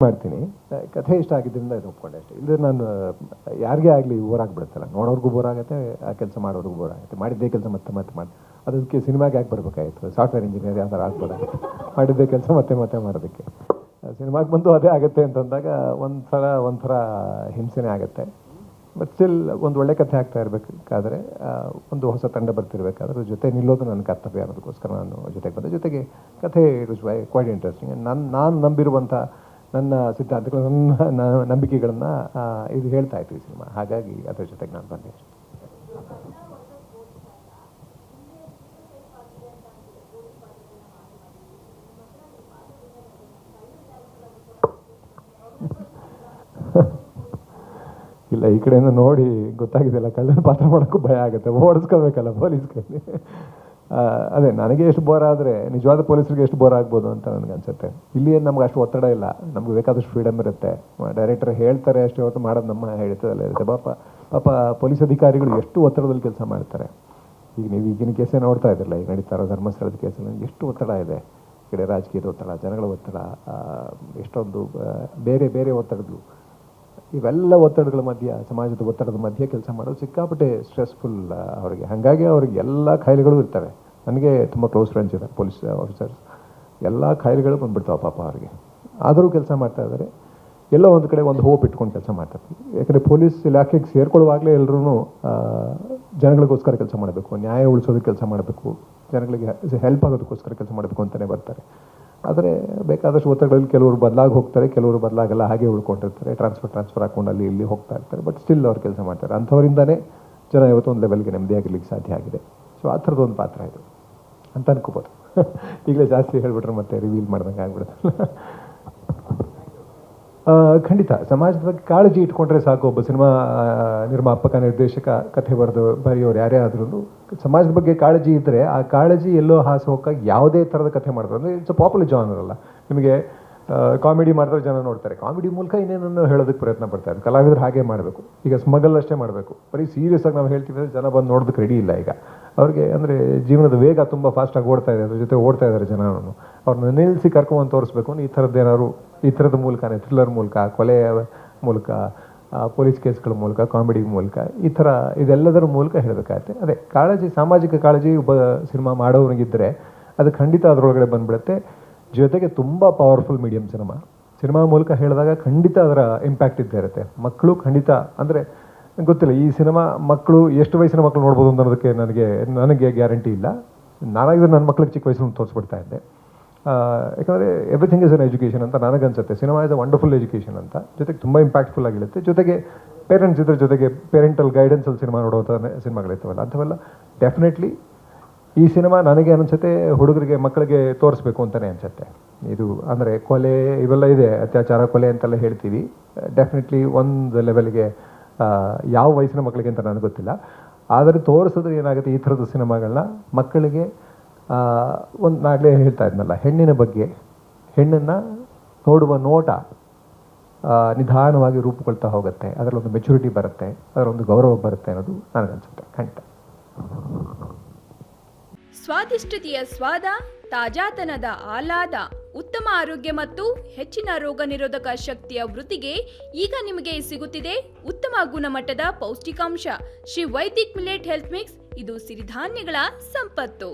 ಮಾಡ್ತೀನಿ. ಕಥೆ ಇಷ್ಟ ಆಗಿದ್ದರಿಂದ ಇದು ಒಪ್ಕೊಂಡೆ ಅಷ್ಟೇ. ಇಲ್ಲದೆ ನಾನು ಯಾರಿಗೇ ಆಗಲಿ ಬೋರ್ ಆಗಿಬಿಡುತ್ತಲ್ಲ, ನೋಡೋರ್ಗೂ ಬೋರ್ ಆಗುತ್ತೆ, ಆ ಕೆಲಸ ಮಾಡೋರ್ಗೂ ಬೋರ್ ಆಗುತ್ತೆ. ಮಾಡಿದ್ದೇ ಕೆಲಸ ಮತ್ತೆ ಮತ್ತೆ ಮಾಡಿ ಅದಕ್ಕೆ ಸಿನಿಮಾಗೆ ಯಾಕೆ ಬರಬೇಕಾಗಿತ್ತು? ಸಾಫ್ಟ್ವೇರ್ ಇಂಜಿನಿಯರ್ ಯಾವ ಥರ ಆಗ್ಬೋದಾಗಿತ್ತು? ಮಾಡಿದ್ದೇ ಕೆಲಸ ಮತ್ತೆ ಮತ್ತೆ ಮಾಡೋದಕ್ಕೆ. ಸಿನಿಮಾಗೆ ಬಂದು ಅದೇ ಆಗುತ್ತೆ ಅಂತಂದಾಗ ಒಂಥರ ಹಿಂಸೆನೇ ಆಗುತ್ತೆ. ಬಟ್ ಸ್ಟಿಲ್ ಒಂದು ಒಳ್ಳೆ ಕಥೆ ಆಗ್ತಾ ಇರಬೇಕಾದ್ರೆ, ಒಂದು ಹೊಸ ತಂಡ ಬರ್ತಿರ್ಬೇಕಾದ್ರೆ ಜೊತೆ ನಿಲ್ಲೋದು ನನ್ನ ಕರ್ತವ್ಯ ಅನ್ನೋದಕ್ಕೋಸ್ಕರ ನಾನು ಜೊತೆಗೆ ಬಂದೆ. ಜೊತೆಗೆ ಕಥೆ ಇಟ್ ವಾಸ್ ಕ್ವೈಟ್ ಇಂಟ್ರೆಸ್ಟಿಂಗ್. ನಾನು ನಂಬಿರುವಂಥ ನನ್ನ ಸಿದ್ಧಾಂತಗಳು, ನನ್ನ ನಂಬಿಕೆಗಳನ್ನು ಇದು ಹೇಳ್ತಾ ಇತ್ತು ಈ ಸಿನಿಮಾ. ಹಾಗಾಗಿ ಅದರ ಜೊತೆಗೆ ನಾನು ಬಂದೆ. ಇಲ್ಲ, ಈ ಕಡೆಯಿಂದ ನೋಡಿ ಗೊತ್ತಾಗಿದೆಯಲ್ಲ, ಕಳ್ಳನ ಪಾತ್ರ ಮಾಡೋಕ್ಕೂ ಭಯ ಆಗುತ್ತೆ, ಓಡಿಸ್ಕೋಬೇಕಲ್ಲ ಪೊಲೀಸ್ ಕೈಲಿ. ಅದೇ ನನಗೆ ಎಷ್ಟು ಬೋರ್ ಆದರೆ ನಿಜವಾದ ಪೊಲೀಸರಿಗೆ ಎಷ್ಟು ಬೋರ್ ಆಗ್ಬೋದು ಅಂತ ನನಗೆ ಅನ್ಸುತ್ತೆ. ಇಲ್ಲಿ ಏನು ನಮ್ಗೆ ಅಷ್ಟು ಒತ್ತಡ ಇಲ್ಲ, ನಮ್ಗೆ ಬೇಕಾದಷ್ಟು ಫ್ರೀಡಮ್ ಇರುತ್ತೆ. ಡೈರೆಕ್ಟರ್ ಹೇಳ್ತಾರೆ ಅಷ್ಟೇ ಹೊತ್ತು ಮಾಡೋದು ನಮ್ಮ ಹೇಳ್ತದಲ್ಲ ಇರುತ್ತೆ. ಪಾಪ ಪೊಲೀಸ್ ಅಧಿಕಾರಿಗಳು ಎಷ್ಟು ಒತ್ತಡದಲ್ಲಿ ಕೆಲಸ ಮಾಡ್ತಾರೆ. ಈಗ ನೀವು ಈಗಿನ ಕೇಸೇ ನೋಡ್ತಾ ಇದ್ದಿರಲ್ಲ, ಈಗ ನಡೀತಾ ಇರೋ ಧರ್ಮಸ್ಥಳದ ಕೇಸಲ್ಲಿ ಎಷ್ಟು ಒತ್ತಡ ಇದೆ. ಈ ಕಡೆ ರಾಜಕೀಯದ ಒತ್ತಡ, ಜನಗಳ ಒತ್ತಡ, ಎಷ್ಟೊಂದು ಬೇರೆ ಬೇರೆ ಒತ್ತಡಗಳು, ಇವೆಲ್ಲ ಒತ್ತಡಗಳ ಮಧ್ಯೆ, ಸಮಾಜದ ಒತ್ತಡದ ಮಧ್ಯೆ ಕೆಲಸ ಮಾಡೋದು ಸಿಕ್ಕಾಪಟ್ಟೆ ಸ್ಟ್ರೆಸ್ಫುಲ್ ಅವರಿಗೆ. ಹಾಗಾಗಿ ಅವ್ರಿಗೆ ಎಲ್ಲ ಕಾಯಿಲೆಗಳು ಇರ್ತವೆ. ನನಗೆ ತುಂಬ ಕ್ಲೋಸ್ ಫ್ರೆಂಡ್ಸ್ ಇದ್ದಾರೆ ಪೊಲೀಸ್ ಆಫೀಸರ್ಸ್, ಎಲ್ಲ ಕಾಯಿಲೆಗಳು ಬಂದುಬಿಡ್ತಾವೆ ಪಾಪ ಅವ್ರಿಗೆ. ಆದರೂ ಕೆಲಸ ಮಾಡ್ತಾ ಇದ್ದಾರೆ. ಎಲ್ಲೋ ಒಂದು ಕಡೆ ಒಂದು ಹೋಪ್ ಇಟ್ಕೊಂಡು ಕೆಲಸ ಮಾಡ್ತಾರೆ. ಯಾಕಂದರೆ ಪೊಲೀಸ್ ಇಲಾಖೆಗೆ ಸೇರ್ಕೊಳ್ಳುವಾಗಲೇ ಎಲ್ಲರೂ ಜನಗಳಿಗೋಸ್ಕರ ಕೆಲಸ ಮಾಡಬೇಕು, ನ್ಯಾಯ ಉಳಿಸೋದಕ್ಕೆ ಕೆಲಸ ಮಾಡಬೇಕು, ಜನಗಳಿಗೆ ಹೆಲ್ಪ್ ಆಗೋದಕ್ಕೋಸ್ಕರ ಕೆಲಸ ಮಾಡಬೇಕು ಅಂತಲೇ ಬರ್ತಾರೆ. ಆದರೆ ಬೇಕಾದಷ್ಟು ಒತ್ತಡಗಳಲ್ಲಿ ಕೆಲವರು ಬದಲಾಗಿ ಹೋಗ್ತಾರೆ, ಕೆಲವರು ಬದಲಾಗಲ್ಲ, ಹಾಗೆ ಉಳ್ಕೊಂಡಿರ್ತಾರೆ. ಟ್ರಾನ್ಸ್ಫರ್ ಹಾಕೊಂಡು ಅಲ್ಲಿ ಇಲ್ಲಿ ಹೋಗ್ತಾ ಇರ್ತಾರೆ. ಬಟ್ ಸ್ಟಿಲ್ ಅವ್ರು ಕೆಲಸ ಮಾಡ್ತಾರೆ. ಅಂಥವರಿಂದನೇ ಜನ ಇವತ್ತೊಂದು ಲೆವೆಲ್ಗೆ ನೆಮ್ಮದಿಯಾಗಿರ್ಲಿಕ್ಕೆ ಸಾಧ್ಯ ಆಗಿದೆ. ಸೊ ಆ ಥರದೊಂದು ಪಾತ್ರ ಇದು ಅಂತ ಅನ್ಕೋಬೋದು. ಈಗಲೇ ಜಾಸ್ತಿ ಹೇಳ್ಬಿಟ್ರೆ ಮತ್ತೆ ರಿವೀಲ್ ಮಾಡ್ದಂಗೆ ಆಗ್ಬಿಡುತ್ತಲ್ಲ. ಖಂಡಿತ ಸಮಾಜದ ಬಗ್ಗೆ ಕಾಳಜಿ ಇಟ್ಕೊಂಡ್ರೆ ಸಾಕು. ಒಬ್ಬ ಸಿನಿಮಾ ನಿರ್ಮಾಪಕ, ನಿರ್ದೇಶಕ, ಕಥೆ ಬರೆಯೋರು ಯಾರೇ ಆದ್ರೂ ಸಮಾಜದ ಬಗ್ಗೆ ಕಾಳಜಿ ಇದ್ದರೆ ಆ ಕಾಳಜಿ ಎಲ್ಲೋ ಹಾಸೋಕ್ಕಾಗಿ ಯಾವುದೇ ಥರದ ಕಥೆ ಮಾಡ್ತಾರೆ. ಅಂದರೆ ಇಟ್ಸ್ ಅ ಪಾಪ್ಯುಲರ್ ಜಾನರ್ ಅಲ್ಲ. ನಿಮಗೆ ಕಾಮಿಡಿ ಮಾಡಿದ್ರೆ ಜನ ನೋಡ್ತಾರೆ, ಕಾಮಿಡಿ ಮೂಲಕ ಇನ್ನೇನನ್ನು ಹೇಳೋದಕ್ಕೆ ಪ್ರಯತ್ನ ಪಡ್ತಾರೆ. ಕಲಾವಿದರು ಹಾಗೆ ಮಾಡಬೇಕು. ಈಗ ಸ್ಮಗಲ್ ಅಷ್ಟೇ ಮಾಡಬೇಕು. ಬರೀ ಸೀರಿಯಸ್ ಆಗಿ ನಾವು ಹೇಳ್ತೀವಿ ಅಂದರೆ ಜನ ಬಂದು ನೋಡೋದಕ್ಕೆ ರೆಡಿ ಇಲ್ಲ ಈಗ. ಅವ್ರಿಗೆ ಅಂದರೆ ಜೀವನದ ವೇಗ ತುಂಬ ಫಾಸ್ಟಾಗಿ ಓಡ್ತಾ ಇದೆ, ಅದ್ರ ಜೊತೆ ಓಡ್ತಾ ಇದ್ದಾರೆ ಜನರನ್ನು. ಅವ್ರನ್ನ ನಿಲ್ಲಿಸಿ ಕರ್ಕೊಂಡು ತೋರಿಸ್ಬೇಕು ಈ ಥರದ್ದು ಏನಾದ್ರು, ಈ ಥರದ ಮೂಲಕನೇ, ಥ್ರಿಲ್ಲರ್ ಮೂಲಕ, ಕೊಲೆಯ ಮೂಲಕ, ಪೊಲೀಸ್ ಕೇಸ್ಗಳ ಮೂಲಕ, ಕಾಮಿಡಿ ಮೂಲಕ, ಈ ಥರ ಇದೆಲ್ಲದರ ಮೂಲಕ ಹೇಳಬೇಕಾಗತ್ತೆ. ಅದೇ ಕಾಳಜಿ, ಸಾಮಾಜಿಕ ಕಾಳಜಿ ಒಬ್ಬ ಸಿನಿಮಾ ಮಾಡೋನಿಗಿದ್ದರೆ ಅದು ಖಂಡಿತ ಅದರೊಳಗಡೆ ಬಂದುಬಿಡುತ್ತೆ. ಜೊತೆಗೆ ತುಂಬ ಪವರ್ಫುಲ್ ಮೀಡಿಯಮ್ ಸಿನಿಮಾ ಮೂಲಕ ಹೇಳಿದಾಗ ಖಂಡಿತ ಅದರ ಇಂಪ್ಯಾಕ್ಟ್ ಇದ್ದೇ ಇರುತ್ತೆ. ಮಕ್ಕಳು ಖಂಡಿತ, ಅಂದರೆ ಗೊತ್ತಿಲ್ಲ ಈ ಸಿನಿಮಾ ಮಕ್ಕಳು ಎಷ್ಟು ವಯಸ್ಸಿನ ಮಕ್ಕಳು ನೋಡ್ಬೋದು ಅಂತ ಅನ್ನೋದಕ್ಕೆ ನನಗೆ ಗ್ಯಾರಂಟಿ ಇಲ್ಲ. ನಾನಾಗಿದ್ರೆ ನನ್ನ ಮಕ್ಕಳಿಗೆ ಚಿಕ್ಕ ವಯಸ್ಸನ್ನು ತೋರಿಸ್ಬಿಡ್ತಾ ಇದ್ದೆ. ಯಾಕಂದರೆ ಎವ್ರಿಥಿಂಗ್ ಇಸ್ ಅನ್ ಎಜುಕೇಷನ್ ಅಂತ ನನಗನ್ಸುತ್ತೆ. Cinema is a wonderful education ಅಂತ. ಜೊತೆಗೆ ತುಂಬ ಇಂಪ್ಯಾಕ್ಟ್ಫುಲ್ ಆಗಿರುತ್ತೆ. ಜೊತೆಗೆ ಪೇರೆಂಟ್ಸ್ ಇದ್ರ ಜೊತೆಗೆ ಪೇರೆಂಟಲ್ ಗೈಡೆನ್ಸಲ್ಲಿ ಸಿನಿಮಾ ನೋಡುವಂಥ ಸಿನಿಮಾಗಳಿರ್ತಾವಲ್ಲ, ಅಂಥವೆಲ್ಲ ಡೆಫಿನೆಟ್ಲಿ ಈ ಸಿನಿಮಾ ನನಗೆ ಅನಿಸುತ್ತೆ ಹುಡುಗರಿಗೆ, ಮಕ್ಕಳಿಗೆ ತೋರಿಸ್ಬೇಕು ಅಂತಲೇ ಅನಿಸುತ್ತೆ. ಇದು ಅಂದರೆ ಕೊಲೆ ಇವೆಲ್ಲ ಇದೆ, ಅತ್ಯಾಚಾರ, ಕೊಲೆ ಅಂತೆಲ್ಲ ಹೇಳ್ತೀವಿ. ಡೆಫಿನೆಟ್ಲಿ ಒಂದು ಲೆವೆಲ್ಗೆ ಯಾವ ವಯಸ್ಸಿನ ಮಕ್ಕಳಿಗೆ ಅಂತ ನನಗೆ ಗೊತ್ತಿಲ್ಲ. ಆದರೆ ತೋರಿಸಿದ್ರೆ ಏನಾಗುತ್ತೆ, ಈ ಥರದ ಸಿನಿಮಾಗಳನ್ನ ಮಕ್ಕಳಿಗೆ ನಾಗಲೇ ಹೇಳ್ತಾ ಇದ್ನಲ್ಲ, ಹೆಣ್ಣಿನ ಬಗ್ಗೆ, ಹೆಣ್ಣನ್ನು ನೋಡುವ ನೋಟ ನಿಧಾನವಾಗಿ ರೂಪುಗೊಳ್ತಾ ಹೋಗುತ್ತೆ. ಅದರಲ್ಲೊಂದು ಮೆಚುರಿಟಿ ಬರುತ್ತೆ, ಅದರೊಂದು ಗೌರವ ಬರುತ್ತೆ ಅನ್ನೋದು ನನಗನ್ಸುತ್ತೆ ಖಂಡಿತ. ಸ್ವಾದಿಷ್ಟತೆಯ ಸ್ವಾದ, ತಾಜಾತನದ ಆಹ್ಲಾದ, ಉತ್ತಮ ಆರೋಗ್ಯ ಮತ್ತು ಹೆಚ್ಚಿನ ರೋಗ ನಿರೋಧಕ ಶಕ್ತಿಯ ವೃದ್ಧಿಗೆ ಈಗ ನಿಮಗೆ ಸಿಗುತ್ತಿದೆ ಉತ್ತಮ ಗುಣಮಟ್ಟದ ಪೌಷ್ಟಿಕಾಂಶ Shri Vaidik millet health mix. ಇದು ಸಿರಿಧಾನ್ಯಗಳ ಸಂಪತ್ತು.